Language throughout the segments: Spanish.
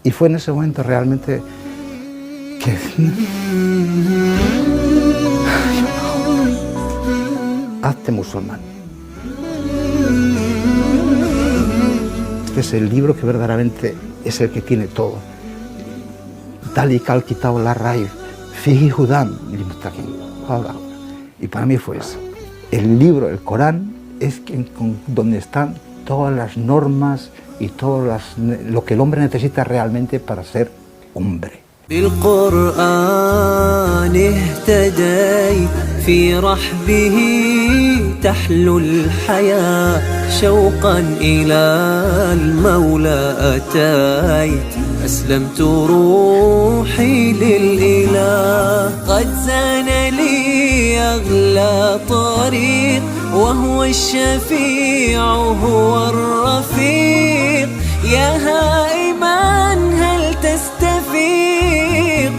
Y fue en ese momento realmente que... Hazte musulmán. Este es el libro que verdaderamente es el que tiene todo. Dalika al-kitab la raib, fihi hudan lil-muttaqin. Y para mí fue eso. El libro, el Corán, es donde están todas las normas y todo lo que el hombre necesita realmente para ser hombre. بالقرآن اهتديت في رحبه تحلو الحياة شوقا إلى المولى أتيت أسلمت روحي للإله قد زان لي أغلى طريق وهو الشفيع هو الرفيق يا هائما هل تستفيق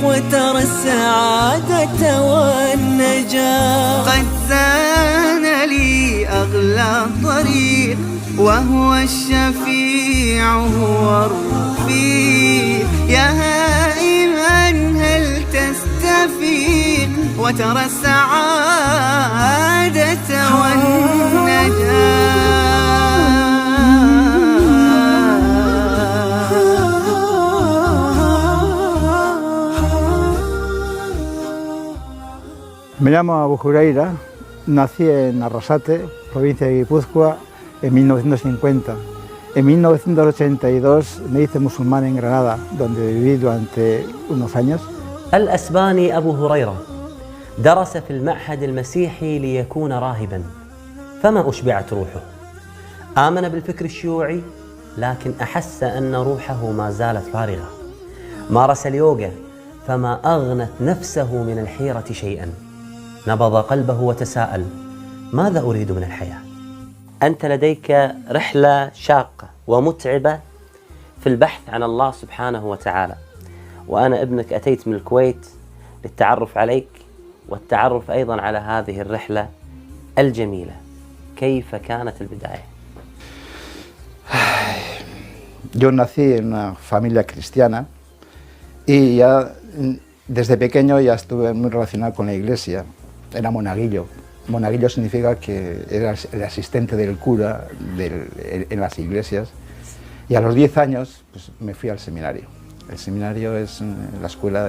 وترى السعادة والنجاة قد زان لي أغلى طريق وهو الشفيع هو الرفيق يا هائما هل تستفيق وترى السعادة والنجاة. Me llamo Abu Huraira, nací en Arrasate, provincia de Guipúzcoa, en 1950. En 1982 me hice musulmán en Granada, donde viví durante unos años. الأسباني أبو هريرة درس في المعهد المسيحي ليكون راهبا فما أشبعت روحه. آمن بالفكر الشيوعي لكن أحس أن روحه ما زالت فارغة. مارس اليوغا فما أغنت نفسه من الحيرة شيئا. نبض قلبه وتساءل ماذا أريد من الحياة؟ أنت لديك رحلة شاقة ومتعبة في البحث عن الله سبحانه وتعالى، وأنا ابنك أتيت من الكويت للتعرف عليك والتعرف أيضا على هذه الرحلة الجميلة. كيف كانت البداية؟ Yo nací en una familia cristiana y ya desde pequeño ya estuve muy relacionado con la iglesia. Era monaguillo. Monaguillo significa que era el asistente del cura en las iglesias. Y a los 10 años pues, me fui al seminario. El seminario es la escuela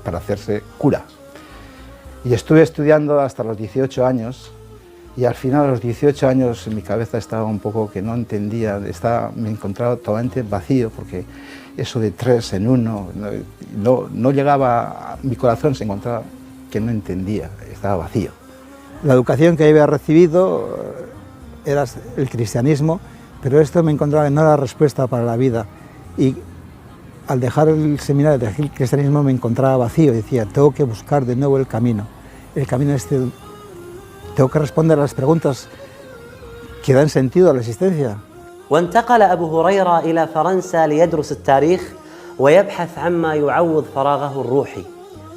para hacerse cura. Y estuve estudiando hasta los 18 años. Y al final, a los 18 años, en mi cabeza estaba un poco que no entendía, me encontraba totalmente vacío, porque eso de 3 en 1, no llegaba, mi corazón se encontraba que no entendía, estaba vacío. La educación que había recibido era el cristianismo, pero esto me encontraba que no era la respuesta para la vida. Y al dejar el seminario, dejar el cristianismo, me encontraba vacío, decía, tengo que buscar de nuevo el camino este. Tengo que responder a las preguntas que dan sentido a la existencia. وانتقل أبو هريرة إلى فرنسا ليدرس التاريخ ويبحث عما يعوض فراغه الروحي.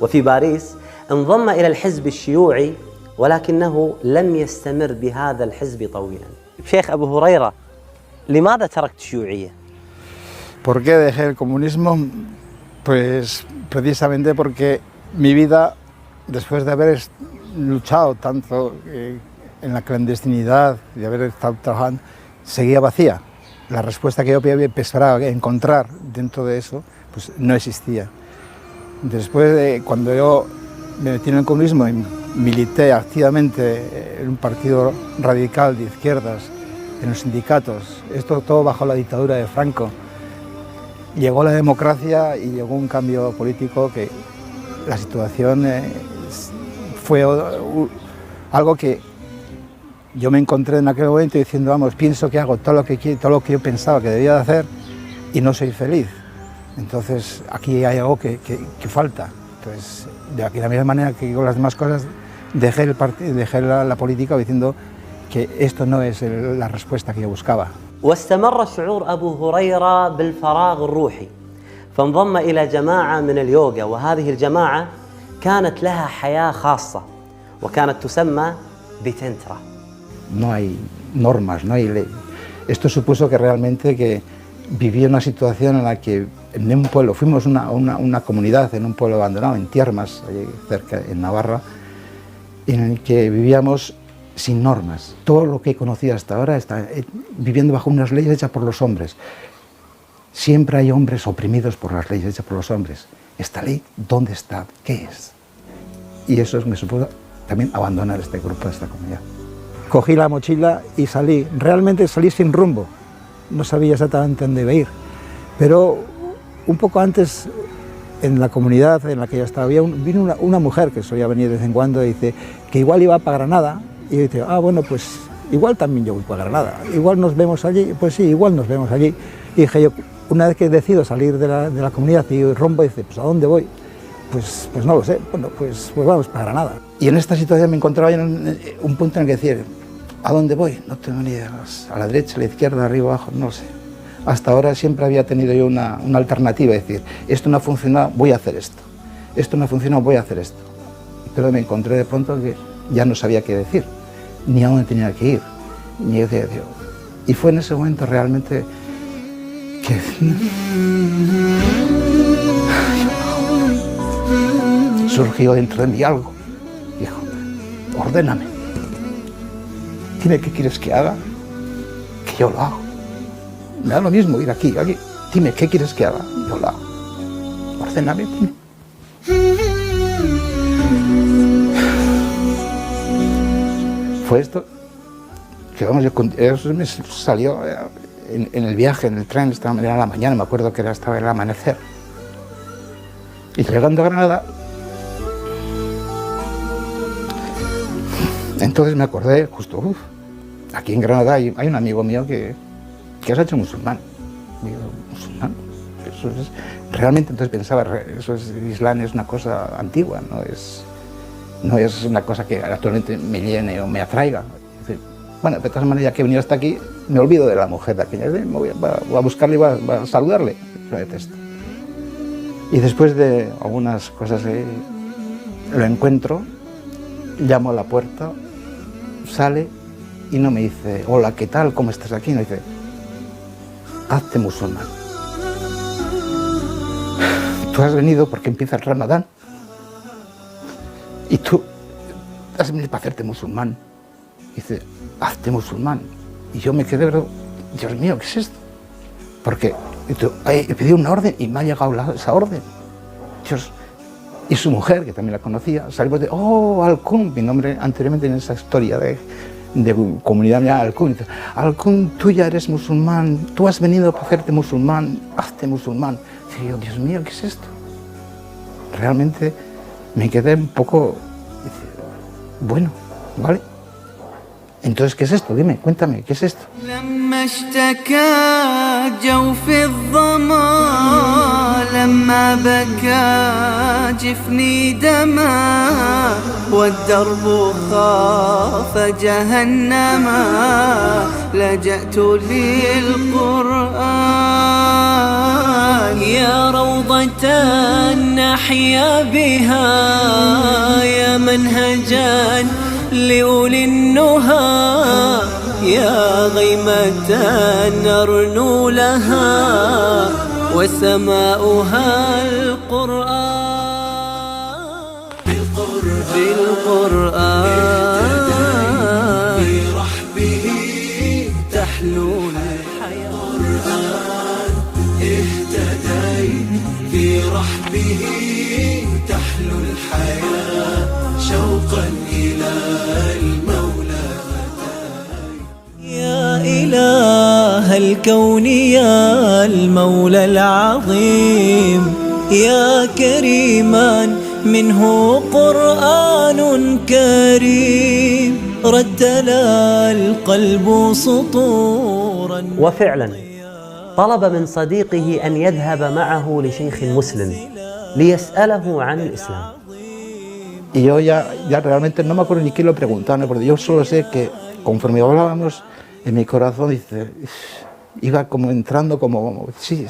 وفي باريس انضم إلى الحزب الشيوعي ولكنه لم يستمر بهذا الحزب طويلا. شيخ أبو هريرة، لماذا تركت الشيوعية؟ ¿Por qué dejé el comunismo? Pues precisamente porque mi vida, después de haber luchado tanto en la clandestinidad, de haber estado trabajando, seguía vacía. La respuesta que yo pensaba encontrar dentro de eso, pues no existía. Después de cuando yo me metí en el comunismo y milité activamente en un partido radical de izquierdas, en los sindicatos, esto todo bajo la dictadura de Franco, llegó la democracia y llegó un cambio político que la situación fue algo que yo me encontré en aquel momento diciendo, vamos, pienso que hago todo lo que yo pensaba que debía de hacer y no soy feliz. Entonces aquí hay algo que falta. Entonces, de aquí, de la misma manera que con las demás cosas, dejé la política diciendo que esto no es la respuesta que yo buscaba. واستمر شعور أبو هريرة بالفراغ الروحي فانضم إلى جماعة من اليوغا، وهذه الجماعة كانت لها حياة خاصة وكانت تسمى بتنترا. No hay normas, no hay ley. Esto supuso que realmente que viví una situación en la que en un pueblo, fuimos una comunidad en un pueblo abandonado, en Tiermas, allí cerca, en Navarra, en el que vivíamos sin normas. Todo lo que he conocido hasta ahora está viviendo bajo unas leyes hechas por los hombres. Siempre hay hombres oprimidos por las leyes hechas por los hombres. ¿Esta ley dónde está? ¿Qué es? Y eso me supuso también abandonar este grupo, esta comunidad. Cogí la mochila y salí. Realmente salí sin rumbo. No sabía exactamente dónde iba a ir. Pero un poco antes, en la comunidad en la que yo estaba, vino una mujer que solía venir de vez en cuando y dice que igual iba para Granada. Y yo dije, bueno, pues igual también yo voy para Granada. Igual nos vemos allí. Pues sí, igual nos vemos allí. Y dije yo, una vez que decido salir de la comunidad y rompo, dice, pues ¿a dónde voy? Pues no lo sé. Bueno, pues vamos para Granada. Y en esta situación me encontraba en un punto en el que decía, ¿a dónde voy? No tengo ni idea. A la derecha, a la izquierda, arriba, abajo, no lo sé. Hasta ahora siempre había tenido yo una alternativa, es decir, esto no ha funcionado, voy a hacer esto. Esto no ha funcionado, voy a hacer esto. Pero me encontré de pronto que ya no sabía qué decir, ni a dónde tenía que ir. Y fue en ese momento realmente que surgió dentro de mí algo. Dijo, ordéname. Dime qué quieres que haga, que yo lo hago. Me da lo mismo ir aquí. Dime qué quieres que haga, yo lo hago. Ordéname. Fue esto que vamos, eso me salió en el viaje, en el tren, era la mañana, me acuerdo que estaba el amanecer. Y llegando a Granada, entonces me acordé justo, aquí en Granada hay un amigo mío que se ha hecho musulmán. Digo, ¿musulmán? Eso es, realmente entonces pensaba, el Islam es una cosa antigua, no es una cosa que actualmente me llene o me atraiga. Es decir, bueno, de todas maneras, ya que he venido hasta aquí, me olvido de la mujer de aquella, voy a buscarle y voy a saludarle, lo detesto. Y después de algunas cosas lo encuentro, llamo a la puerta, sale y no me dice, hola, ¿qué tal? ¿Cómo estás aquí? No dice, hazte musulmán. Tú has venido porque empieza el Ramadán y tú has venido para hacerte musulmán. Dice, hazte musulmán. Y yo me quedé, Dios mío, ¿qué es esto? Porque he pedido una orden y me ha llegado esa orden. Dios. Y su mujer, que también la conocía, salió de, Alcún, mi nombre anteriormente en esa historia de comunidad mía, Alcún. Dice, Alcún, tú ya eres musulmán, tú has venido para hacerte musulmán, hazte musulmán. Y yo, Dios mío, ¿qué es esto? Realmente me quedé un poco, bueno, ¿vale? Entonces, ¿qué es esto? Dime, cuéntame, ¿qué es esto? لما اشتكى جوف الظما لما بكى جفني دما والدرب خاف جهنما لجأت للقرآن يا روضة نحيا بها يا منهجا لأولي النهى يا غيمة نرنو لها وسماؤها القرآن بالقرآن برحبه تحلو الحياة اهتديت برحبه تحلو الحياة شوقا إلى المولى يا إله الكون يا المولى العظيم يا كريما منه قرآن كريم رتل القلب سطورا. وفعلا طلب من صديقه أن يذهب معه لشيخ مسلم ليسأله عن الإسلام. Y yo ya realmente no me acuerdo ni quién lo preguntaba, porque yo solo sé que conforme hablábamos, en mi corazón iba como entrando como, sí.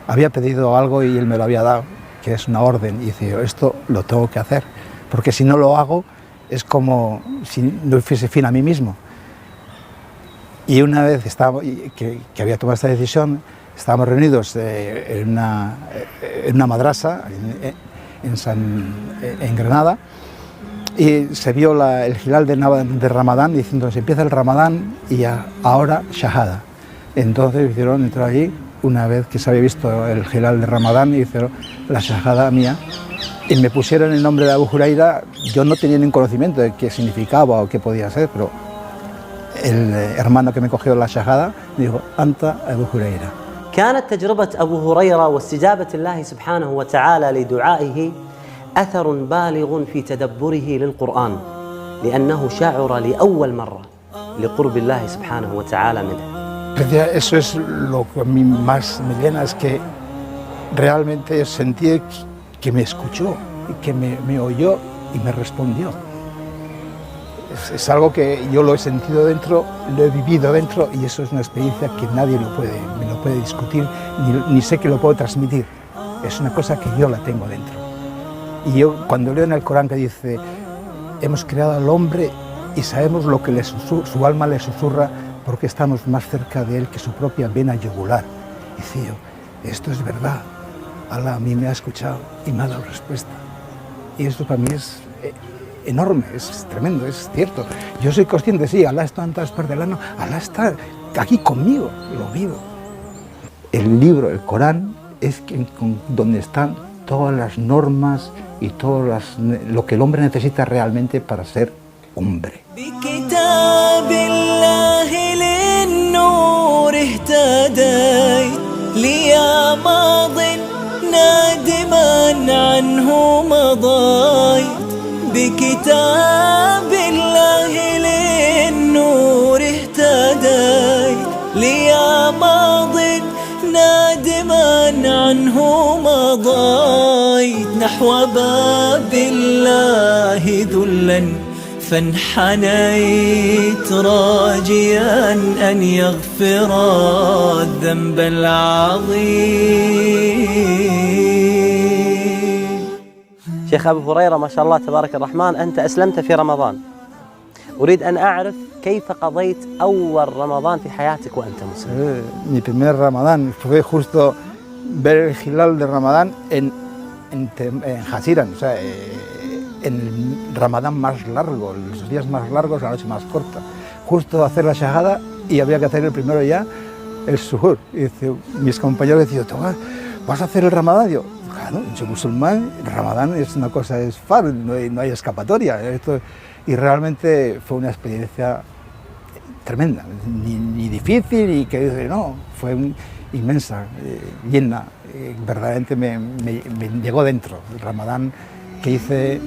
Había pedido algo y él me lo había dado, que es una orden, y dice, esto lo tengo que hacer, porque si no lo hago es como si no fuese fin a mí mismo. Y una vez que había tomado esta decisión, estábamos reunidos en una madrasa en Granada, y se vio el hilal de Ramadán, diciendo: se empieza el Ramadán y ahora Shahada. Entonces hicieron entrar allí, una vez que se había visto el hilal de Ramadán, y hicieron la Shahada mía, y me pusieron el nombre de Abu Huraira. Yo no tenía ningún conocimiento de qué significaba o qué podía ser, pero el hermano que me cogió la Shahada me dijo: Anta Abu Huraira. كانت تجربة أبو هريرة واستجابة الله سبحانه وتعالى لدعائه أثر بالغ في تدبره للقرآن، لأنه شعر لأول مرة لقرب الله سبحانه وتعالى منه. Eso es lo que a mí más me llena, es que realmente sentí que me escuchó, que me oyó y me respondió. Es algo que yo lo he sentido dentro, lo he vivido dentro, y eso es una experiencia que nadie me lo puede discutir, ni sé que lo puedo transmitir. Es una cosa que yo la tengo dentro. Y yo, cuando leo en el Corán que dice: hemos creado al hombre y sabemos lo que su alma le susurra, porque estamos más cerca de él que su propia vena yugular. Dice yo: esto es verdad, Allah a mí me ha escuchado y me ha dado respuesta. Y esto para mí es enorme, es tremendo, es cierto. Yo soy consciente, sí, Allah está en todas partes del año, Allah está aquí conmigo, lo vivo. El libro, el Corán, es donde están todas las normas y todo lo que el hombre necesita realmente para ser hombre. بكتاب الله للنور اهتديت ليا ماض نادما عنه مضيت نحو باب الله ذلا فانحنيت راجيا أن يغفر الذنب العظيم. شيخ أبو هريرة ما شاء الله تبارك الرحمن، أنت أسلمت في رمضان. أريد أن أعرف كيف قضيت أول رمضان في حياتك وأنت مسلم. Mi primer Ramadán fue justo ver el hilal de Ramadán en Hasiran, o sea, en el Ramadán más largo, los días más largos, la noche más corta. Justo hacer la Shahada, y había que hacer el primero ya, el Suhur. Y dice, mis compañeros decían: ¿vas a hacer el Ramadán? Yo: claro, soy musulmán, el Ramadán es una cosa, es far, no hay escapatoria. Y realmente fue una experiencia tremenda, ni difícil, y que no, fue inmensa, llena, verdaderamente me llegó dentro. El Ramadán que hice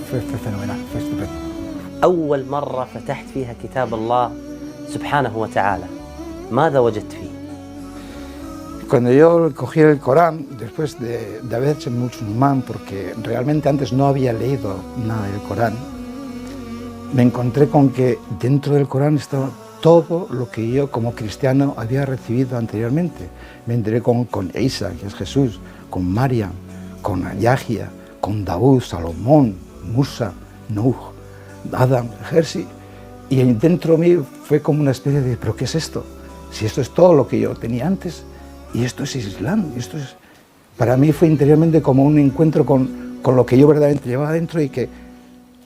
fue fenomenal, fue estupendo. أول مرة فتحت فيها كتاب الله سبحانه وتعالى ماذا وجدت فيه؟ Cuando yo cogí el Corán, después de haber hecho musulmán, porque realmente antes no había leído nada del Corán, me encontré con que dentro del Corán estaba todo lo que yo como cristiano había recibido anteriormente. Me enteré con Isa, que es Jesús, con María, con Yahya, con Daud, Salomón, Musa, Nuh, Adam, Jersi. Y dentro de mí fue como una especie de: ¿pero qué es esto? Si esto es todo lo que yo tenía antes, y esto es Islam, para mí fue interiormente como un encuentro con lo que yo verdaderamente llevaba dentro, y que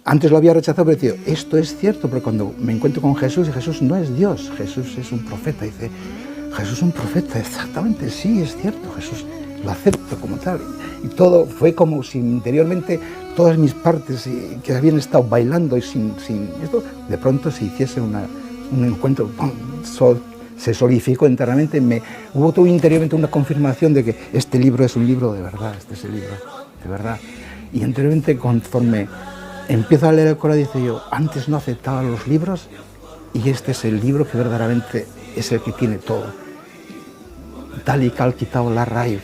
antes lo había rechazado, pero decía: esto es cierto. Pero cuando me encuentro con Jesús, y Jesús no es Dios, Jesús es un profeta, dice: Jesús es un profeta, exactamente, sí, es cierto, Jesús, lo acepto como tal. Y todo fue como si interiormente todas mis partes que habían estado bailando y sin esto, de pronto se hiciese un encuentro, ¡pum!, se solidificó internamente. Hubo todo interiormente una confirmación de que este libro es un libro de verdad, este es el libro de verdad. Y interiormente, conforme empiezo a leer el Corán, dice yo: antes no aceptaba los libros, y este es el libro que verdaderamente es el que tiene todo. Tal y cal quitado la raíz,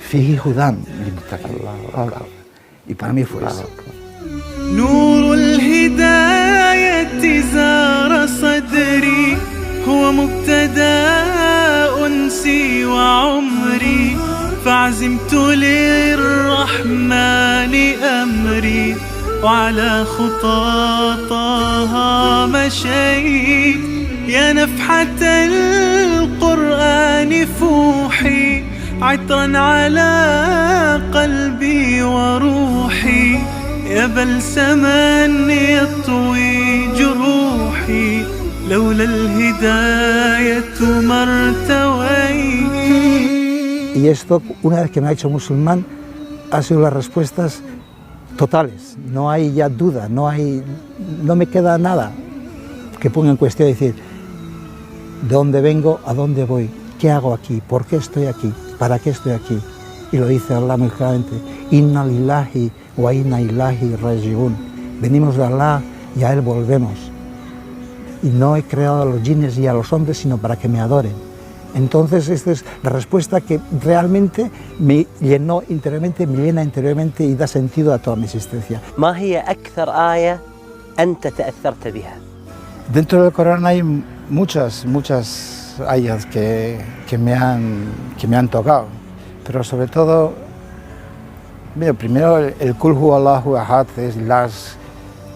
fihi hudan, y para mí fue eso. نور الهداية زار صدري هو مبتدأ أنسي وعمري فعزمت للرحمن أمري وعلى خطى طه مشيت يا نفحة القرآن فوحي عطرا على قلبي وروحي يا بلسما يطوي جروحي لولا الهداية ما ارتويت. Y esto, una vez que me ha hecho musulmán, ha sido las respuestas totales. No hay ya duda, no me queda nada que ponga en cuestión decir de dónde vengo, a dónde voy, qué hago aquí, por qué estoy aquí, para qué estoy aquí. Y lo dice Allah muy claramente: Inna lillahi wa inna ilahi raji'un. Venimos de Allah y a Él volvemos. Y no he creado a los jinnes y a los hombres sino para que me adoren. Entonces esta es la respuesta que realmente me llenó interiormente, me llena interiormente y da sentido a toda mi existencia. ما هي أكثر آية أنت تأثرت بها؟ Dentro del Corán hay muchas ayas que me han tocado, pero sobre todo, primero el Kul Hu Allahu Ahad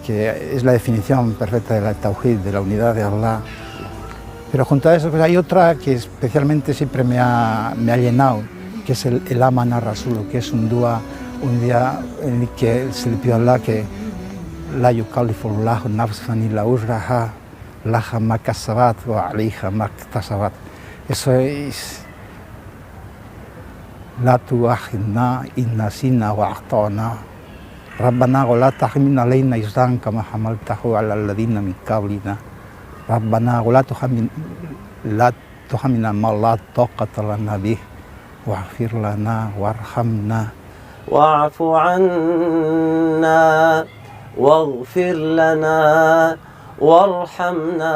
que es la definición perfecta de la Tawhid, de la unidad de Allah. Pero junto a eso pues hay otra que especialmente siempre me ha llenado, que es el Amana Rasul, que es un día en el que se le pide a Allah que la yukallifullahu nafsan illa wus'aha laha ma kasabat wa 'alayha ma iktasabat. Eso es la tu'akhidna in nasina wa akhtana Rabbana wa la tahmil alayna isran kama hamaltahu 'ala alladhina min qablina Rabbana wa la tuhammilna ma la taqata lana bih waghfir lana warhamna واعف عنا واغفر لنا وارحمنا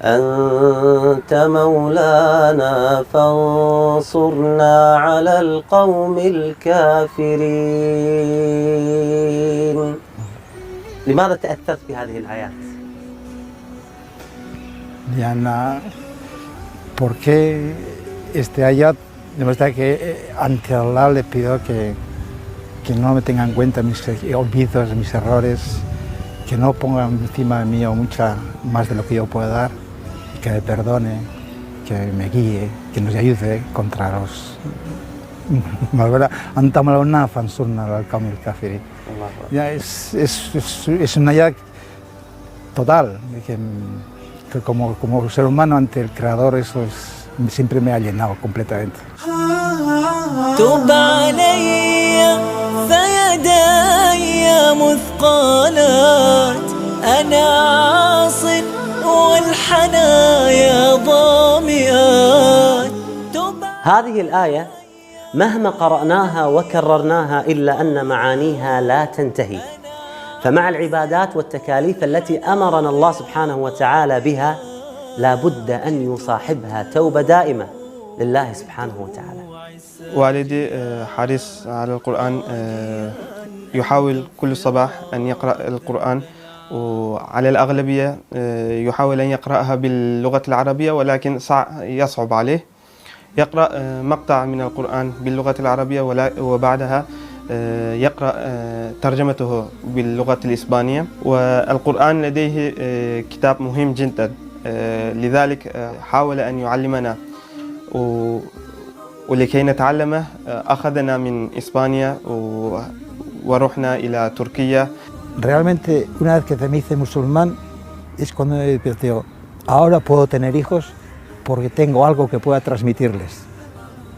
أنت مولانا فانصرنا على القوم الكافرين. لماذا تأثرت بهذه الآيات؟ Diana, ¿por qué este ayat demuestra que ante Allah le pido que no me tenga en cuenta mis olvidos, mis errores, que no ponga encima de mí mucha más de lo que yo pueda dar, que me perdone, que me guíe, que nos ayude contra los antamalona fansurna al kamil kafiri. Ya es un ayat total, que como ser humano ante el Creador eso siempre me ha llenado completamente. تب علي فيداي مثقالات أنا عاص والحنايا ضاميات. هذه الآية مهما قرأناها وكررناها إلا أن معانيها لا تنتهي. فمع العبادات والتكاليف التي أمرنا الله سبحانه وتعالى بها لا بد أن يصاحبها توبة دائمة لله سبحانه وتعالى. والدي حريص على القرآن، يحاول كل صباح أن يقرأ القرآن، وعلى الأغلبية يحاول أن يقرأها باللغة العربية ولكن يصعب عليه. يقرأ مقطع من القرآن باللغة العربية وبعدها يقرأ ترجمته باللغة الإسبانية. والقرآن لديه كتاب مهم جدا، لذلك حاول أن يعلمنا، ولكي نتعلمه أخذنا من إسبانيا ورحنا إلى تركيا. Realmente, una vez que me hice musulmán, es cuando me digo, ahora puedo tener hijos porque tengo algo que pueda transmitirles.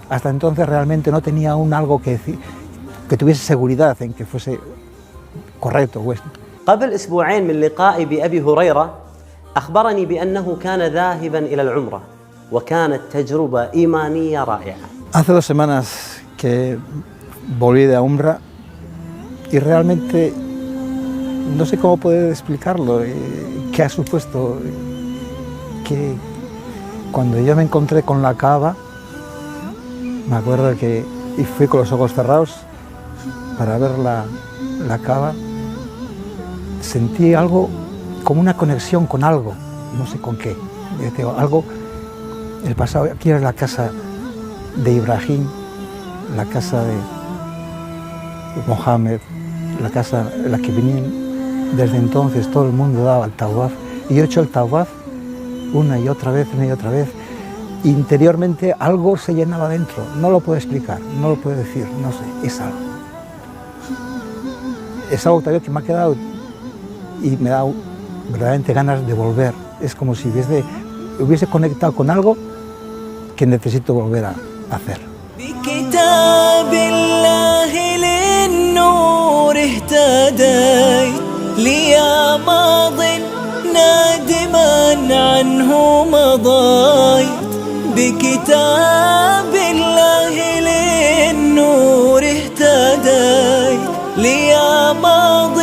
Hasta entonces realmente no tenía aún algo que tuviese seguridad en que fuese correcto. قبل أسبوعين من لقائي بأبي هريرة أخبرني بأنه كان ذاهبا إلى العمرة وكانت تجربة إيمانية رائعة. Hace 2 semanas que volví de Umra y realmente no sé cómo poder explicarlo, qué ha supuesto, que cuando yo me encontré con la Kaaba, me acuerdo que fui con los ojos cerrados para ver la Kaaba, sentí algo como una conexión con algo, no sé con qué, algo, el pasado, aquí era la casa de Ibrahim, la casa de Mohammed, la casa en la que venían, desde entonces todo el mundo daba el tawaf. Y yo he hecho el tawaf una y otra vez, Interiormente algo se llenaba dentro, no lo puedo explicar, no lo puedo decir, no sé, es algo. Es algo todavía que me ha quedado y me da verdaderamente ganas de volver. Es como si hubiese conectado con algo que necesito volver a hacer. بكتاب الله للنور اهتديت ليا ماض نادما عنه مضيت بكتاب الله للنور اهتديت ليا ماض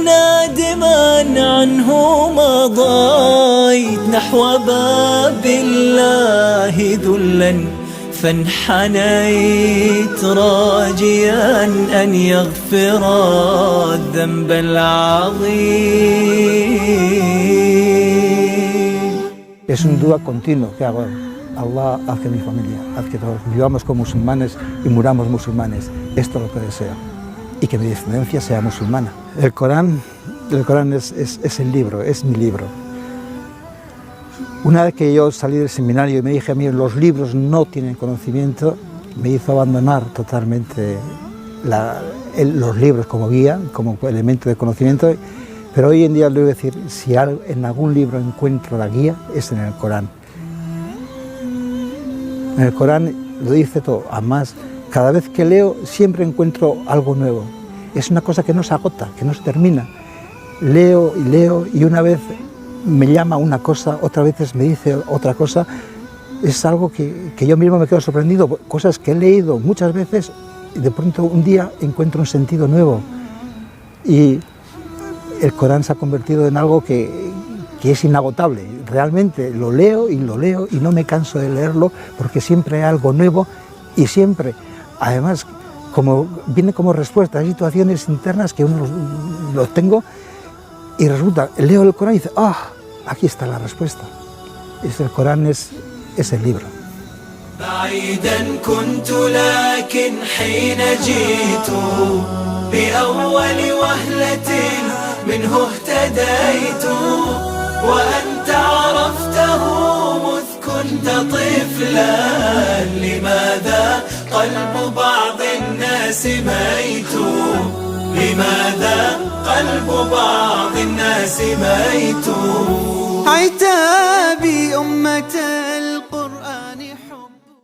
نادما عنه مضيت نحو باب الله ذلا فانحنيت راجيا أن يغفر الذنب العظيم. Es un dua continuo que hago. Allah, haz que mi familia, haz que todos vivamos como musulmanes y muramos musulmanes. Esto es lo que deseo. Y que mi descendencia sea musulmana. El Corán es el libro, es mi libro. Una vez que yo salí del seminario y me dije a mí, los libros no tienen conocimiento, me hizo abandonar totalmente los libros como guía, como elemento de conocimiento, pero hoy en día le voy a decir, si en algún libro encuentro la guía, es en el Corán. En el Corán lo dice todo, además, cada vez que leo siempre encuentro algo nuevo. Es una cosa que no se agota, que no se termina. Leo y una vez me llama una cosa, otra vez me dice otra cosa. Es algo que yo mismo me quedo sorprendido, cosas que he leído muchas veces y de pronto un día encuentro un sentido nuevo. Y el Corán se ha convertido en algo que es inagotable. Realmente lo leo y no me canso de leerlo porque siempre hay algo nuevo y siempre, además, viene como respuesta a situaciones internas que uno los tengo. Y resulta, leo el Corán y dice, aquí está la respuesta. El Corán es el libro. بعيدا كنت لكن حين جئت بأول وهلة منه اهتديت وأنت عرفته مذ كنت طفلا لماذا قلب بعض الناس ميت لماذا قلب بعض الناس ميت عتابي أمة القرآن